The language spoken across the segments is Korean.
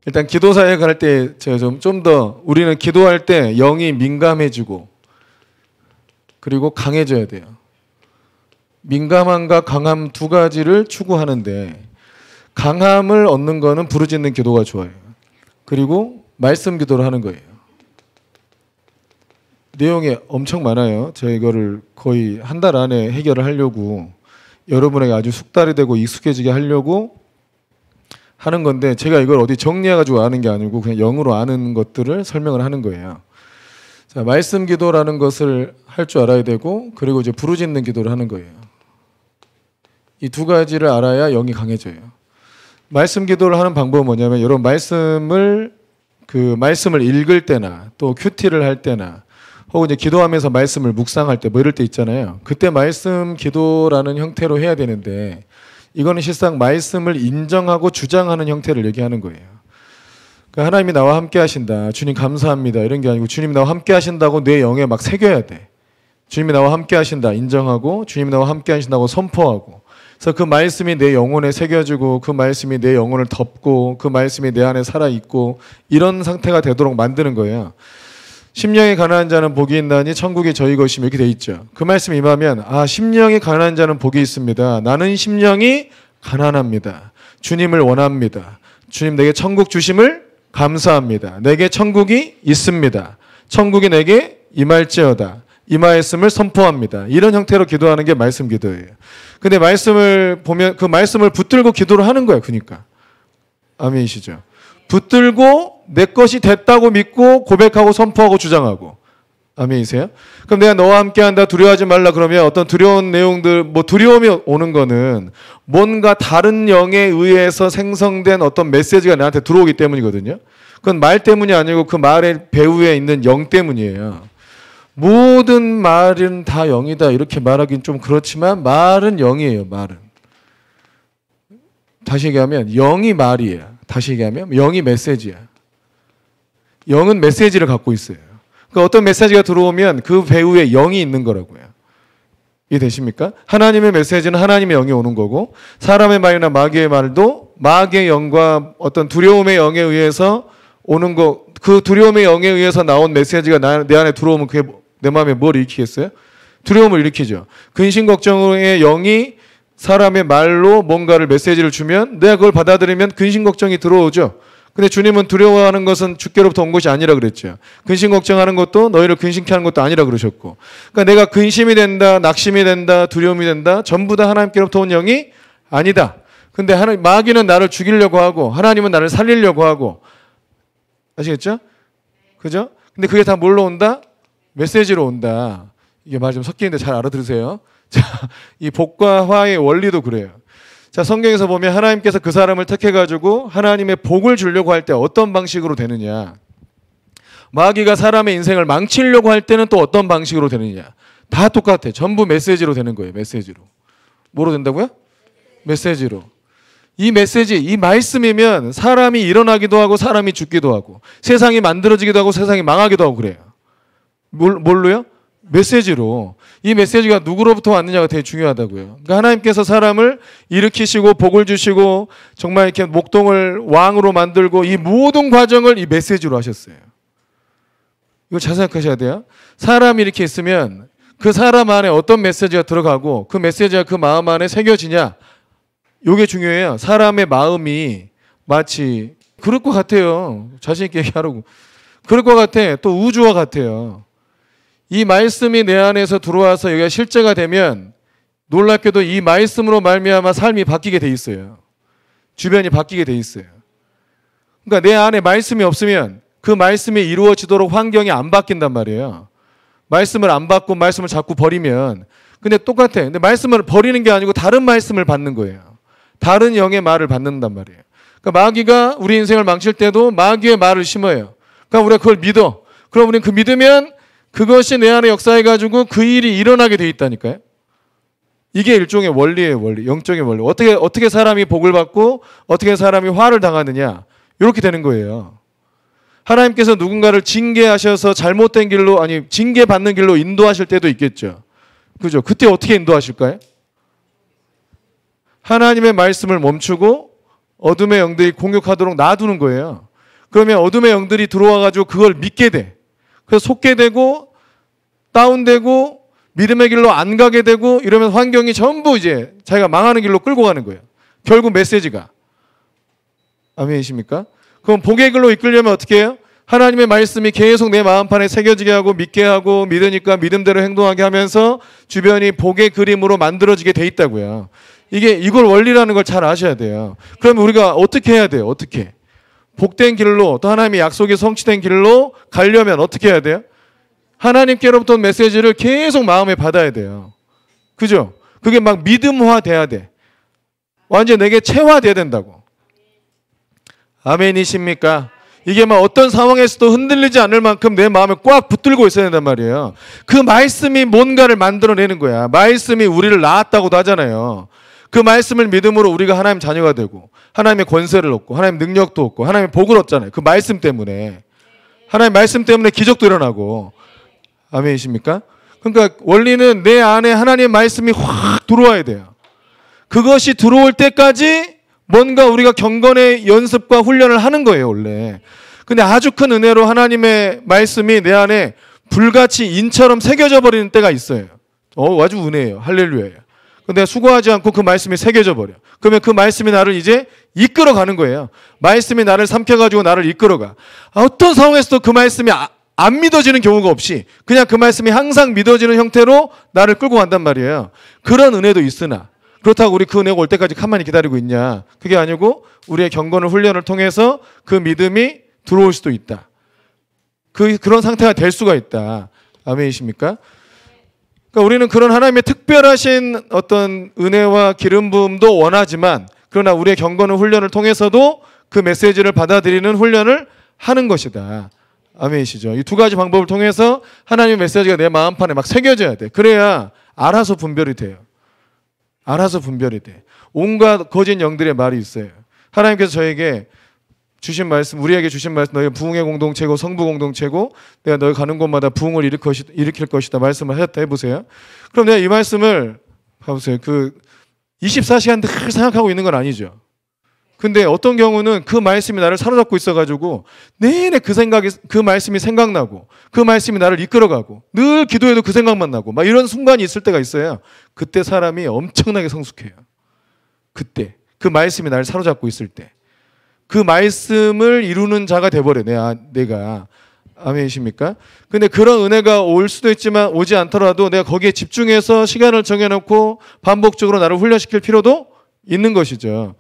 일단 기도 사역을 할 때 제가 좀 더 우리는 기도할 때 영이 민감해지고 그리고 강해져야 돼요. 민감함과 강함 두 가지를 추구하는데 강함을 얻는 거는 부르짖는 기도가 좋아요. 그리고 말씀 기도를 하는 거예요. 내용이 엄청 많아요. 제가 이거를 거의 한 달 안에 해결을 하려고 여러분에게 아주 숙달이 되고 익숙해지게 하려고 하는 건데 제가 이걸 어디 정리해가지고 아는 게 아니고 그냥 영으로 아는 것들을 설명을 하는 거예요. 자, 말씀 기도라는 것을 할 줄 알아야 되고 그리고 이제 부르짖는 기도를 하는 거예요. 이 두 가지를 알아야 영이 강해져요. 말씀 기도를 하는 방법은 뭐냐면 여러분 말씀을 읽을 때나 또 큐티를 할 때나 혹은 이제 기도하면서 말씀을 묵상할 때 뭐 이럴 때 있잖아요. 그때 말씀 기도라는 형태로 해야 되는데 이거는 실상 말씀을 인정하고 주장하는 형태를 얘기하는 거예요. 그러니까 하나님이 나와 함께 하신다. 주님 감사합니다. 이런 게 아니고 주님이 나와 함께 하신다고 내 영에 막 새겨야 돼. 주님이 나와 함께 하신다. 인정하고 주님이 나와 함께 하신다고 선포하고 그래서 그 말씀이 내 영혼에 새겨지고 그 말씀이 내 영혼을 덮고 그 말씀이 내 안에 살아있고 이런 상태가 되도록 만드는 거예요. 심령이 가난한 자는 복이 있나니 천국이 저희 것이며 이렇게 돼 있죠. 그 말씀이 임하면 심령이 가난한 자는 복이 있습니다. 나는 심령이 가난합니다. 주님을 원합니다. 주님 내게 천국 주심을 감사합니다. 내게 천국이 있습니다. 천국이 내게 임할지어다. 임하였음을 선포합니다. 이런 형태로 기도하는 게 말씀 기도예요. 근데 말씀을 보면 그 말씀을 붙들고 기도를 하는 거예요. 그러니까 아멘이시죠. 붙들고 내 것이 됐다고 믿고 고백하고 선포하고 주장하고 아멘이세요? 그럼 내가 너와 함께한다 두려워하지 말라 그러면 어떤 두려운 내용들 뭐 두려움이 오는 거는 뭔가 다른 영에 의해서 생성된 어떤 메시지가 나한테 들어오기 때문이거든요. 그건 말 때문이 아니고 그 말의 배후에 있는 영 때문이에요. 모든 말은 다 영이다 이렇게 말하기는 좀 그렇지만 말은 영이에요. 말은 다시 얘기하면 영이 말이에요. 다시 얘기하면 영이 메시지야. 영은 메시지를 갖고 있어요. 그러니까 어떤 메시지가 들어오면 그 배후에 영이 있는 거라고요. 이해되십니까? 하나님의 메시지는 하나님의 영이 오는 거고 사람의 말이나 마귀의 말도 마귀의 영과 어떤 두려움의 영에 의해서 오는 거 그 두려움의 영에 의해서 나온 메시지가 내 안에 들어오면 그게 내 마음에 뭘 일으키겠어요? 두려움을 일으키죠. 근심 걱정의 영이 사람의 말로 뭔가를 메시지를 주면 내가 그걸 받아들이면 근심 걱정이 들어오죠. 근데 주님은 두려워하는 것은 주께로부터 온 것이 아니라 그랬죠. 근심 걱정하는 것도 너희를 근심케 하는 것도 아니라 그러셨고 그러니까 내가 근심이 된다, 낙심이 된다, 두려움이 된다 전부 다 하나님께로부터 온 영이 아니다. 근데 마귀는 나를 죽이려고 하고 하나님은 나를 살리려고 하고 아시겠죠? 그죠? 근데 그게 다 뭘로 온다? 메시지로 온다. 이게 말 좀 섞이는데 잘 알아들으세요. 자, 이 복과 화의 원리도 그래요. 자, 성경에서 보면 하나님께서 그 사람을 택해가지고 하나님의 복을 주려고 할 때 어떤 방식으로 되느냐. 마귀가 사람의 인생을 망치려고 할 때는 또 어떤 방식으로 되느냐. 다 똑같아. 전부 메시지로 되는 거예요. 메시지로. 뭐로 된다고요? 메시지로. 이 메시지, 이 말씀이면 사람이 일어나기도 하고 사람이 죽기도 하고 세상이 만들어지기도 하고 세상이 망하기도 하고 그래요. 뭘로요? 메시지로. 이 메시지가 누구로부터 왔느냐가 되게 중요하다고요. 그러니까 하나님께서 사람을 일으키시고 복을 주시고 정말 이렇게 목동을 왕으로 만들고 이 모든 과정을 이 메시지로 하셨어요. 이거 잘 생각하셔야 돼요. 사람이 이렇게 있으면 그 사람 안에 어떤 메시지가 들어가고 그 메시지가 그 마음 안에 새겨지냐. 이게 중요해요. 사람의 마음이 마치 그럴 것 같아요. 자신 있게 얘기하라고. 그럴 것 같아. 또 우주와 같아요. 이 말씀이 내 안에서 들어와서 여기가 실제가 되면 놀랍게도 이 말씀으로 말미암아 삶이 바뀌게 돼 있어요. 주변이 바뀌게 돼 있어요. 그러니까 내 안에 말씀이 없으면 그 말씀이 이루어지도록 환경이 안 바뀐단 말이에요. 말씀을 안 받고 말씀을 자꾸 버리면 근데 똑같아. 근데 말씀을 버리는 게 아니고 다른 말씀을 받는 거예요. 다른 영의 말을 받는단 말이에요. 그러니까 마귀가 우리 인생을 망칠 때도 마귀의 말을 심어요. 그러니까 우리가 그걸 믿어. 그럼 우리는 그 믿으면 그것이 내 안에 역사해가지고 그 일이 일어나게 돼 있다니까요. 이게 일종의 원리예요. 원리. 영적인 원리. 어떻게 사람이 복을 받고 어떻게 사람이 화를 당하느냐. 이렇게 되는 거예요. 하나님께서 누군가를 징계하셔서 잘못된 길로 징계받는 길로 인도하실 때도 있겠죠. 그죠? 그때 어떻게 인도하실까요? 하나님의 말씀을 멈추고 어둠의 영들이 공격하도록 놔두는 거예요. 그러면 어둠의 영들이 들어와가지고 그걸 믿게 돼. 그래서 속게 되고 다운되고 믿음의 길로 안 가게 되고 이러면 환경이 전부 이제 자기가 망하는 길로 끌고 가는 거예요. 결국 메시지가. 아멘이십니까? 그럼 복의 길로 이끌려면 어떻게 해요? 하나님의 말씀이 계속 내 마음판에 새겨지게 하고 믿게 하고 믿으니까 믿음대로 행동하게 하면서 주변이 복의 그림으로 만들어지게 돼 있다고요. 이걸 원리라는 걸 잘 아셔야 돼요. 그러면 우리가 어떻게 해야 돼요? 어떻게? 복된 길로 또 하나님의 약속이 성취된 길로 가려면 어떻게 해야 돼요? 하나님께로부터 메시지를 계속 마음에 받아야 돼요. 그죠? 그게 막 믿음화 돼야 돼. 완전 내게 체화돼야 된다고. 아멘이십니까? 이게 막 어떤 상황에서도 흔들리지 않을 만큼 내 마음에 꽉 붙들고 있어야 된단 말이에요. 그 말씀이 뭔가를 만들어내는 거야. 말씀이 우리를 낳았다고도 하잖아요. 그 말씀을 믿음으로 우리가 하나님 자녀가 되고 하나님의 권세를 얻고 하나님의 능력도 얻고 하나님의 복을 얻잖아요. 그 말씀 때문에. 하나님의 말씀 때문에 기적도 일어나고. 아멘이십니까? 그러니까 원리는 내 안에 하나님의 말씀이 확 들어와야 돼요. 그것이 들어올 때까지 뭔가 우리가 경건의 연습과 훈련을 하는 거예요, 원래. 근데 아주 큰 은혜로 하나님의 말씀이 내 안에 불같이 인처럼 새겨져 버리는 때가 있어요. 아주 은혜예요. 할렐루야예요. 근데 수고하지 않고 그 말씀이 새겨져 버려. 그러면 그 말씀이 나를 이제 이끌어 가는 거예요. 말씀이 나를 삼켜가지고 나를 이끌어가. 어떤 상황에서도 그 말씀이 안 믿어지는 경우가 없이 그냥 그 말씀이 항상 믿어지는 형태로 나를 끌고 간단 말이에요. 그런 은혜도 있으나 그렇다고 우리 그 은혜가 올 때까지 가만히 기다리고 있냐? 그게 아니고 우리의 경건을 훈련을 통해서 그 믿음이 들어올 수도 있다. 그런 상태가 될 수가 있다. 아멘이십니까? 그러니까 우리는 그런 하나님의 특별하신 어떤 은혜와 기름 부음도 원하지만 그러나 우리의 경건의 훈련을 통해서도 그 메시지를 받아들이는 훈련을 하는 것이다. 아멘이시죠? 이 두 가지 방법을 통해서 하나님의 메시지가 내 마음판에 막 새겨져야 돼. 그래야 알아서 분별이 돼요. 알아서 분별이 돼. 온갖 거짓 영들의 말이 있어요. 하나님께서 저에게 주신 말씀, 우리에게 주신 말씀, 너희가 부흥의 공동체고 성부 공동체고 내가 너희 가는 곳마다 부흥을 일으킬 것이다 말씀을 하셨다 해보세요. 그럼 내가 이 말씀을 봐보세요. 24시간 늘 생각하고 있는 건 아니죠. 근데 어떤 경우는 그 말씀이 나를 사로잡고 있어가지고 내내 그 말씀이 생각나고 그 말씀이 나를 이끌어가고 늘 기도해도 그 생각만 나고 막 이런 순간이 있을 때가 있어요. 그때 사람이 엄청나게 성숙해요. 그때 그 말씀이 나를 사로잡고 있을 때 그 말씀을 이루는 자가 돼버려. 내가. 아멘이십니까? 근데 그런 은혜가 올 수도 있지만 오지 않더라도 내가 거기에 집중해서 시간을 정해놓고 반복적으로 나를 훈련시킬 필요도 있는 것이죠.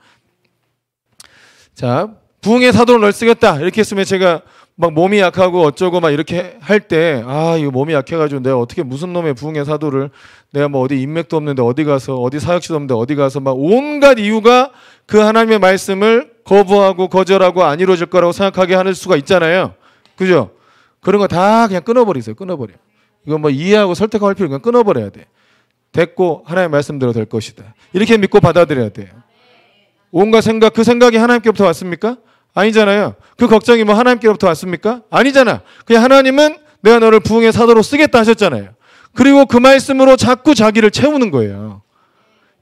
자, 부흥의 사도를 널 쓰겠다. 이렇게 했으면 제가 막 몸이 약하고 어쩌고 막 이렇게 할 때, 이거 몸이 약해가지고 내가 어떻게 무슨 놈의 부흥의 사도를 내가 뭐 어디 인맥도 없는데 어디 가서 어디 사역시도 없는데 어디 가서 막 온갖 이유가 그 하나님의 말씀을 거부하고 거절하고 안 이루어질 거라고 생각하게 하는 수가 있잖아요. 그죠? 그런 거 다 그냥 끊어버리세요. 끊어버려. 이거 뭐 이해하고 설득할 필요 그냥 끊어버려야 돼. 됐고 하나님의 말씀대로 될 것이다. 이렇게 믿고 받아들여야 돼요. 온갖 생각, 그 생각이 하나님께로부터 왔습니까? 아니잖아요. 그 걱정이 뭐 하나님께로부터 왔습니까? 아니잖아. 그냥 하나님은 내가 너를 부흥의 사도로 쓰겠다 하셨잖아요. 그리고 그 말씀으로 자꾸 자기를 채우는 거예요.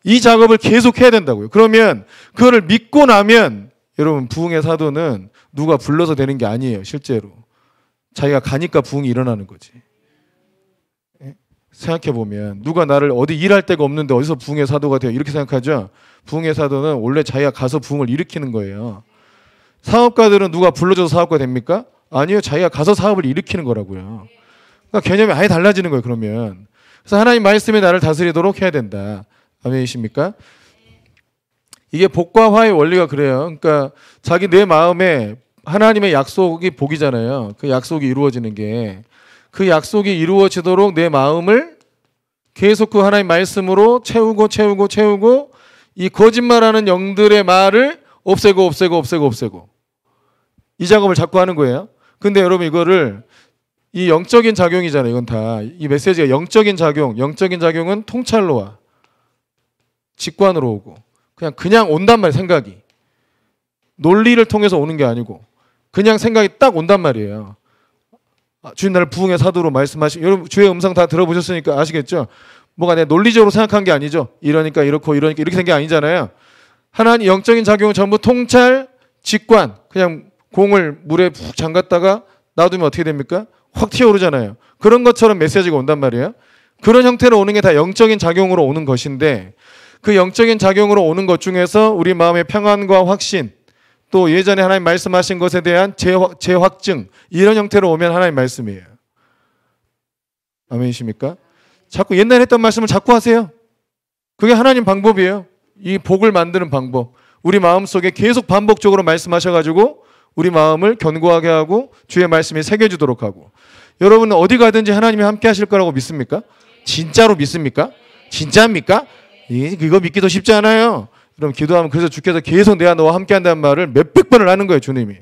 이 작업을 계속 해야 된다고요. 그러면 그거를 믿고 나면 여러분 부흥의 사도는 누가 불러서 되는 게 아니에요. 실제로. 자기가 가니까 부흥이 일어나는 거지. 생각해보면 누가 나를 어디 일할 데가 없는데 어디서 부흥의 사도가 돼요? 이렇게 생각하죠. 부흥의 사도는 원래 자기가 가서 부흥을 일으키는 거예요. 사업가들은 누가 불러줘서 사업가 됩니까? 아니요. 자기가 가서 사업을 일으키는 거라고요. 그러니까 개념이 아예 달라지는 거예요. 그러면. 그래서 하나님 말씀이 나를 다스리도록 해야 된다. 아멘이십니까? 이게 복과 화의 원리가 그래요. 그러니까 자기 내 마음에 하나님의 약속이 복이잖아요. 그 약속이 이루어지는 게 그 약속이 이루어지도록 내 마음을 계속 그 하나님 말씀으로 채우고 이 거짓말하는 영들의 말을 없애고 이 작업을 자꾸 하는 거예요. 근데 여러분 이거를 이 영적인 작용이잖아요. 이건 다 이 메시지가 영적인 작용은 통찰로 와. 직관으로 오고 그냥 온단 말이에요. 생각이 논리를 통해서 오는 게 아니고 그냥 생각이 딱 온단 말이에요. 주님 나를 부흥의 사도로 여러분 주의 음성 다 들어보셨으니까 아시겠죠? 뭐가 내가 논리적으로 생각한 게 아니죠. 이러니까 이렇고 이렇게 된 게 아니잖아요. 하나님 영적인 작용은 전부 통찰, 직관, 그냥 공을 물에 푹 잠갔다가 놔두면 어떻게 됩니까? 확 튀어오르잖아요. 그런 것처럼 메시지가 온단 말이에요. 그런 형태로 오는 게 다 영적인 작용으로 오는 것인데 그 영적인 작용으로 오는 것 중에서 우리 마음의 평안과 확신 또 예전에 하나님 말씀하신 것에 대한 재확증 이런 형태로 오면 하나님 말씀이에요. 아멘이십니까? 자꾸 옛날에 했던 말씀을 자꾸 하세요. 그게 하나님 방법이에요. 이 복을 만드는 방법. 우리 마음속에 계속 반복적으로 말씀하셔가지고 우리 마음을 견고하게 하고 주의 말씀이 새겨지도록 하고. 여러분은 어디 가든지 하나님이 함께 하실 거라고 믿습니까? 진짜로 믿습니까? 진짜입니까? 이거 믿기도 쉽지 않아요. 그럼 기도하면 그래서 주께서 계속 내가 너와 함께 한다는 말을 몇백 번을 하는 거예요. 주님이.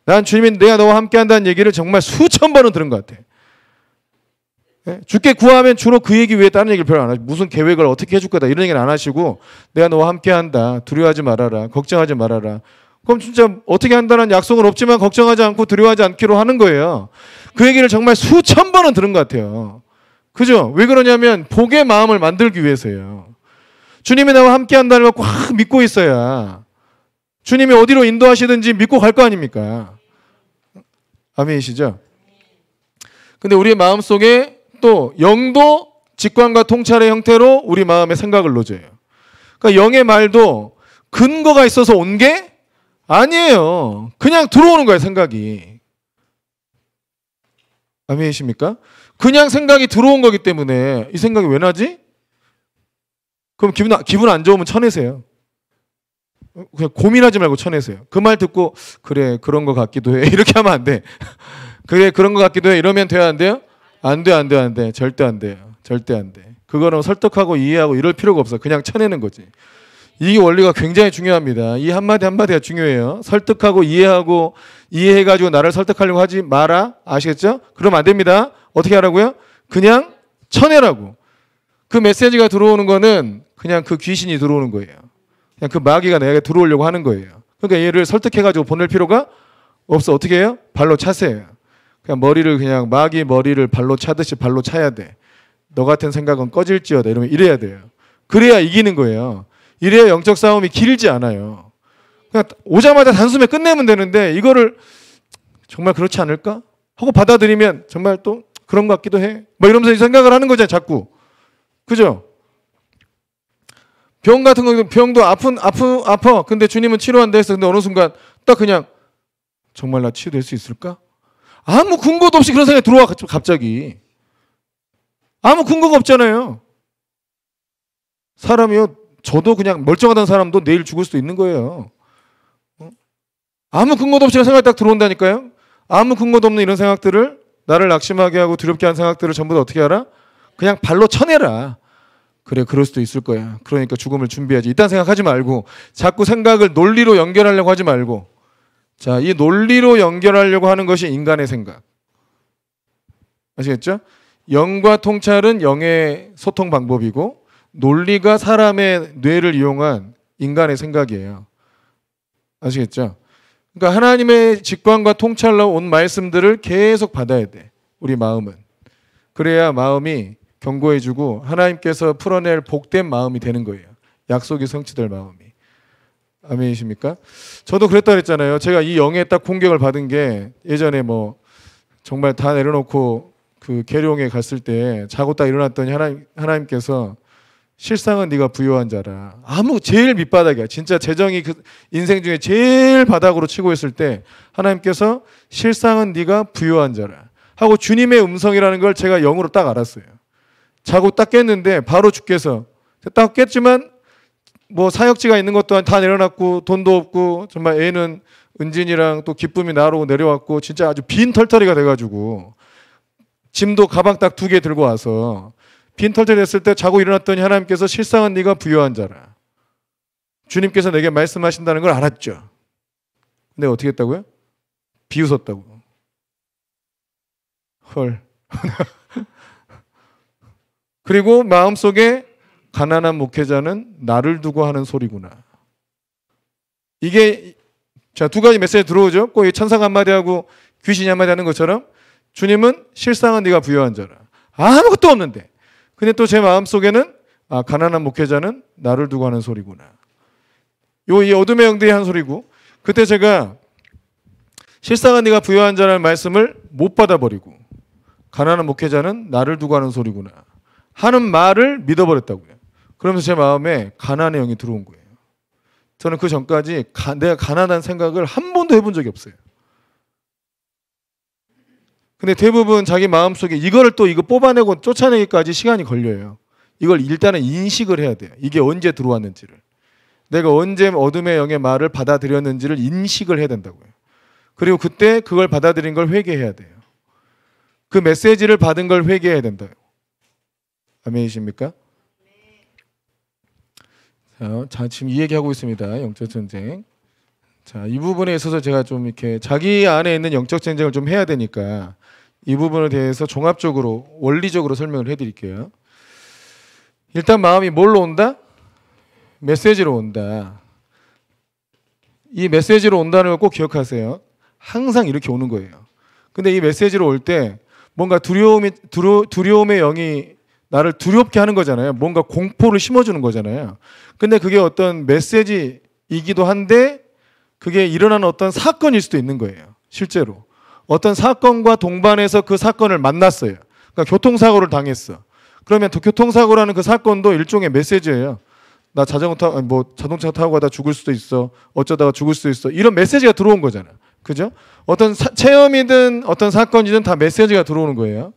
난 주님이 내가 너와 함께 한다는 얘기를 정말 수천 번은 들은 것 같아. 주께 구하면 주로 그 얘기 외에 다른 얘기를 별로 안 하시고 무슨 계획을 어떻게 해줄 거다 이런 얘기는 안 하시고 내가 너와 함께 한다. 두려워하지 말아라. 걱정하지 말아라. 그럼 진짜 어떻게 한다는 약속은 없지만 걱정하지 않고 두려워하지 않기로 하는 거예요. 그 얘기를 정말 수천 번은 들은 것 같아요. 그죠? 왜 그러냐면 복의 마음을 만들기 위해서예요. 주님이 나와 함께 한다는 걸 꽉 믿고 있어야 주님이 어디로 인도하시든지 믿고 갈 거 아닙니까? 아멘이시죠? 근데 우리의 마음속에 또 영도 직관과 통찰의 형태로 우리 마음의 생각을 놓줘요. 그러니까 영의 말도 근거가 있어서 온 게 아니에요. 그냥 들어오는 거예요, 생각이. 아멘이십니까? 그냥 생각이 들어온 거기 때문에 이 생각이 왜 나지? 그럼 기분 안 좋으면 쳐내세요. 그냥 고민하지 말고 쳐내세요. 그 말 듣고 그래 그런 거 같기도 해 이렇게 하면 안 돼. 그래 그런 거 같기도 해 이러면 돼요 안 돼요? 안 돼. 절대 안 돼요. 절대 안 돼. 그거는 설득하고 이해하고 이럴 필요가 없어. 그냥 쳐내는 거지. 이 원리가 굉장히 중요합니다. 이 한마디 한마디가 중요해요. 설득하고 이해하고 이해해가지고 나를 설득하려고 하지 마라. 아시겠죠? 그러면 안 됩니다. 어떻게 하라고요? 그냥 쳐내라고. 그 메시지가 들어오는 거는 그냥 그 귀신이 들어오는 거예요. 그냥 그 마귀가 내게 들어오려고 하는 거예요. 그러니까 얘를 설득해가지고 보낼 필요가 없어. 어떻게 해요? 발로 차세요. 그냥 그냥 마귀 머리를 발로 차듯이 발로 차야 돼. 너 같은 생각은 꺼질지어다. 이러면 이래야 돼요. 그래야 이기는 거예요. 이래야 영적 싸움이 길지 않아요. 그냥 오자마자 단숨에 끝내면 되는데 이거를 정말 그렇지 않을까? 하고 받아들이면 정말 또 그런 것 같기도 해. 뭐 이러면서 이 생각을 하는 거잖아요. 자꾸. 그죠? 병 같은 거 병도 아파. 근데 주님은 치료한다 했어. 근데 어느 순간 딱 그냥 정말 나 치유될 수 있을까? 아무 근거도 없이 그런 생각이 들어와 갑자기. 아무 근거가 없잖아요. 사람이요. 저도 그냥 멀쩡하던 사람도 내일 죽을 수도 있는 거예요. 아무 근거도 없이 그런 생각이 딱 들어온다니까요. 아무 근거도 없는 이런 생각들을 나를 낙심하게 하고 두렵게 하는 생각들을 전부 다 어떻게 하라? 그냥 발로 쳐내라. 그래 그럴 수도 있을 거야. 그러니까 죽음을 준비하지. 이딴 생각하지 말고 자꾸 생각을 논리로 연결하려고 하지 말고 자, 이 논리로 연결하려고 하는 것이 인간의 생각. 아시겠죠? 영과 통찰은 영의 소통 방법이고 논리가 사람의 뇌를 이용한 인간의 생각이에요. 아시겠죠? 그러니까 하나님의 직관과 통찰로 온 말씀들을 계속 받아야 돼. 우리 마음은. 그래야 마음이 견고해지고 하나님께서 풀어낼 복된 마음이 되는 거예요. 약속이 성취될 마음이. 아멘이십니까? 저도 그랬다 그랬잖아요. 제가 이 영에 딱 공격을 받은 게 예전에 뭐 정말 다 내려놓고 그 계룡에 갔을 때 자고 딱 일어났더니 하나님께서 실상은 네가 부요한 자라. 제일 밑바닥이야. 진짜 재정이 그 인생 중에 제일 바닥으로 치고 있을 때 하나님께서 실상은 네가 부요한 자라 하고 주님의 음성이라는 걸 제가 영으로 딱 알았어요. 자고 딱 깼는데 바로 주께서 딱 깼지만 뭐 사역지가 있는 것도 다 내려놨고 돈도 없고 정말 애는 은진이랑 또 기쁨이 나로 내려왔고 진짜 아주 빈 털터리가 돼가지고 짐도 가방 딱 2개 들고 와서 빈 털터리 됐을 때 자고 일어났더니 하나님께서 실상은 네가 부요한 자라. 주님께서 내게 말씀하신다는 걸 알았죠. 근데 어떻게 했다고요? 비웃었다고. 헐. 그리고 마음속에 가난한 목회자는 나를 두고 하는 소리구나. 이게 자, 2가지 메시지 들어오죠. 꼭 천사가 한마디 하고 귀신이 한마디 하는 것처럼 주님은 실상은 네가 부요한 자라. 아무것도 없는데. 근데 또 제 마음속에는 가난한 목회자는 나를 두고 하는 소리구나. 이 어둠의 영들이 한 소리고 그때 제가 실상은 네가 부유한 자라는 말씀을 못 받아버리고 가난한 목회자는 나를 두고 하는 소리구나 하는 말을 믿어버렸다고요. 그러면서 제 마음에 가난의 영이 들어온 거예요. 저는 그 전까지 내가 가난한 생각을 한 번도 해본 적이 없어요. 근데 대부분 자기 마음속에 이거 뽑아내고 쫓아내기까지 시간이 걸려요. 이걸 일단은 인식을 해야 돼요. 이게 언제 들어왔는지를. 내가 언제 어둠의 영의 말을 받아들였는지를 인식을 해야 된다고요. 그리고 그때 그걸 받아들인 걸 회개해야 돼요. 그 메시지를 받은 걸 회개해야 된다요. 아멘이십니까? 자, 지금 이 얘기하고 있습니다. 영적 전쟁. 자, 이 부분에 있어서 제가 좀 이렇게 자기 안에 있는 영적 전쟁을 좀 해야 되니까 이 부분에 대해서 종합적으로 원리적으로 설명을 해드릴게요. 일단 마음이 뭘로 온다? 메시지로 온다. 이 메시지로 온다는 걸 꼭 기억하세요. 항상 이렇게 오는 거예요. 근데 이 메시지로 올 때 뭔가 두려움의 영이 나를 두렵게 하는 거잖아요. 뭔가 공포를 심어주는 거잖아요. 근데 그게 어떤 메시지이기도 한데 그게 일어나는 어떤 사건일 수도 있는 거예요. 실제로. 어떤 사건과 동반해서 그 사건을 만났어요. 그러니까 교통사고를 당했어. 그러면 교통사고라는 그 사건도 일종의 메시지예요. 나 자동차 타고 가다 죽을 수도 있어. 어쩌다가 죽을 수도 있어. 이런 메시지가 들어온 거잖아. 그죠? 어떤 체험이든 어떤 사건이든 다 메시지가 들어오는 거예요.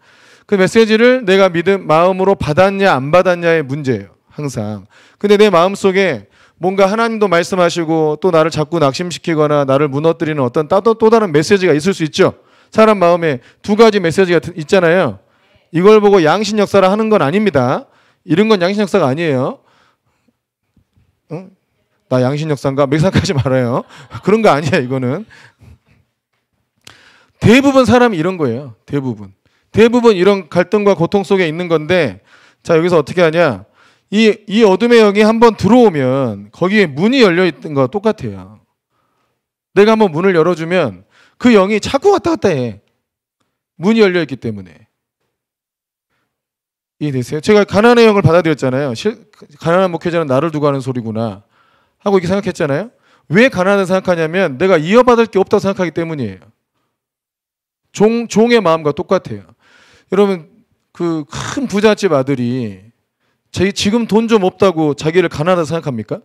그 메시지를 내가 마음으로 받았냐 안 받았냐의 문제예요. 항상. 근데 내 마음속에 뭔가 하나님도 말씀하시고 또 나를 자꾸 낙심시키거나 나를 무너뜨리는 어떤 또 다른 메시지가 있을 수 있죠. 사람 마음에 두 가지 메시지가 있잖아요. 이걸 보고 양신 역사를 하는 건 아닙니다. 이런 건 양신 역사가 아니에요. 응? 나 양신 역사인가? 몇 생각하지 말아요. 그런 거 아니야 이거는. 대부분 사람이 이런 거예요. 대부분 이런 갈등과 고통 속에 있는 건데 자 여기서 어떻게 하냐. 이 어둠의 영이 한번 들어오면 거기에 문이 열려 있는 거 똑같아요. 내가 한번 문을 열어주면 그 영이 자꾸 왔다 갔다 해. 문이 열려 있기 때문에. 이해되세요? 제가 가난의 영을 받아들였잖아요. 가난한 목회자는 나를 두고 하는 소리구나 하고 이렇게 생각했잖아요. 왜 가난하다 생각하냐면 내가 이어받을 게 없다고 생각하기 때문이에요. 종의 마음과 똑같아요. 여러분 그 큰 부잣집 아들이 지금 돈 좀 없다고 자기를 가난하다 생각합니까?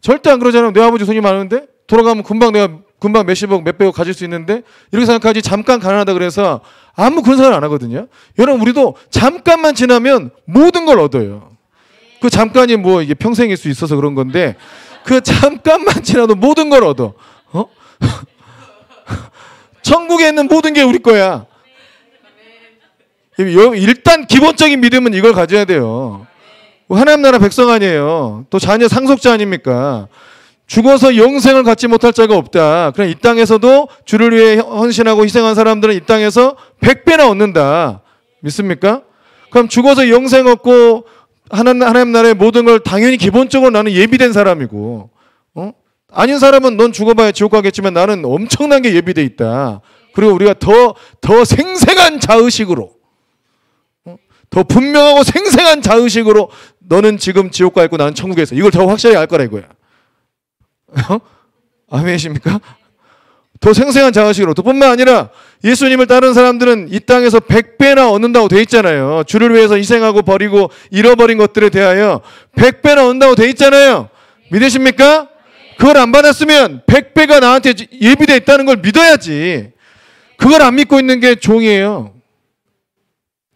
절대 안 그러잖아요. 내 아버지 돈이 많은데 돌아가면 금방 몇십억 몇백억 가질 수 있는데 이렇게 생각하지. 잠깐 가난하다 그래서 아무 그런 생각 안 하거든요. 여러분 우리도 잠깐만 지나면 모든 걸 얻어요. 그 잠깐이 뭐 이게 평생일 수 있어서 그런 건데 그 잠깐만 지나도 모든 걸 얻어. 천국에 있는 모든 게 우리 거야. 일단 기본적인 믿음은 이걸 가져야 돼요. 하나님 나라 백성 아니에요. 또 자녀 상속자 아닙니까? 죽어서 영생을 갖지 못할 자가 없다. 그냥 이 땅에서도 주를 위해 헌신하고 희생한 사람들은 이 땅에서 100배나 얻는다. 믿습니까? 그럼 죽어서 영생 얻고 하나님 나라의 모든 걸 당연히 기본적으로 나는 예비된 사람이고 아닌 사람은 넌 죽어봐야 지옥 가겠지만 나는 엄청난 게 예비돼 있다. 그리고 우리가 더 생생한 자의식으로 더 분명하고 생생한 자의식으로 너는 지금 지옥 가 있고 나는 천국에 있어. 이걸 더 확실히 알 거라 이거야. 아멘이십니까? 더 생생한 자의식으로. 뿐만 아니라 예수님을 따르는 사람들은 이 땅에서 100배나 얻는다고 돼 있잖아요. 주를 위해서 희생하고 버리고 잃어버린 것들에 대하여 100배나 얻는다고 돼 있잖아요. 믿으십니까? 그걸 안 받았으면 100배가 나한테 예비되어 있다는 걸 믿어야지. 그걸 안 믿고 있는 게 종이에요.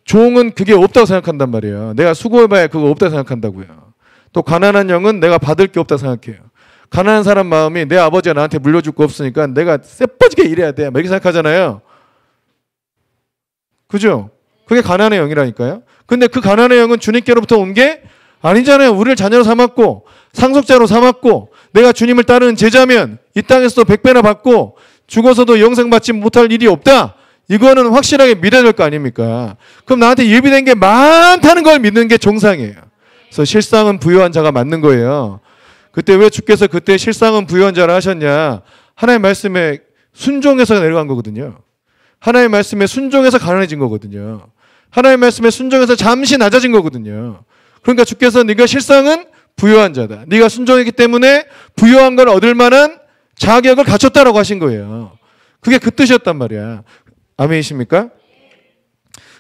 종은 그게 없다고 생각한단 말이에요. 내가 수고해봐야 그거 없다고 생각한다고요. 또 가난한 영은 내가 받을 게 없다고 생각해요. 가난한 사람 마음이 내 아버지가 나한테 물려줄 거 없으니까 내가 쎄빠지게 일해야 돼. 이렇게 생각하잖아요. 그죠? 그게 가난의 영이라니까요. 근데 그 가난의 영은 주님께로부터 온 게 아니잖아요. 우리를 자녀로 삼았고 상속자로 삼았고 내가 주님을 따르는 제자면 이 땅에서도 100배나 받고 죽어서도 영생 받지 못할 일이 없다. 이거는 확실하게 믿어야 될 거 아닙니까? 그럼 나한테 예비된 게 많다는 걸 믿는 게 정상이에요. 그래서 실상은 부유한 자가 맞는 거예요. 그때 왜 주께서 그때 실상은 부유한 자를 하셨냐? 하나님의 말씀에 순종해서 내려간 거거든요. 하나님의 말씀에 순종해서 가난해진 거거든요. 하나님의 말씀에 순종해서 잠시 낮아진 거거든요. 그러니까 주께서 네가 실상은 부유한 자다. 네가 순종했기 때문에 부유한 걸 얻을 만한 자격을 갖췄다라고 하신 거예요. 그게 그 뜻이었단 말이야. 아멘이십니까?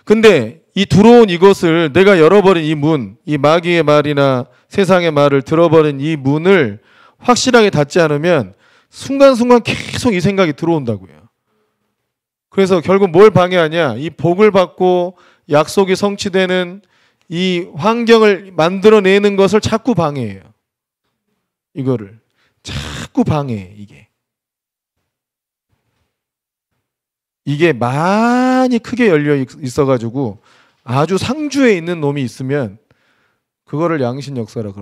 근데 이 들어온 이것을 내가 열어버린 이 문, 이 마귀의 말이나 세상의 말을 들어버린 이 문을 확실하게 닫지 않으면 순간순간 계속 이 생각이 들어온다고요. 그래서 결국 뭘 방해하냐? 이 복을 받고 약속이 성취되는 이 환경을 만들어내는 것을 자꾸 방해해요. 이거를 자꾸 방해해. 이게 많이 크게 열려 있어가지고 아주 상주에 있는 놈이 있으면 그거를 양신 역사라 그럽니다.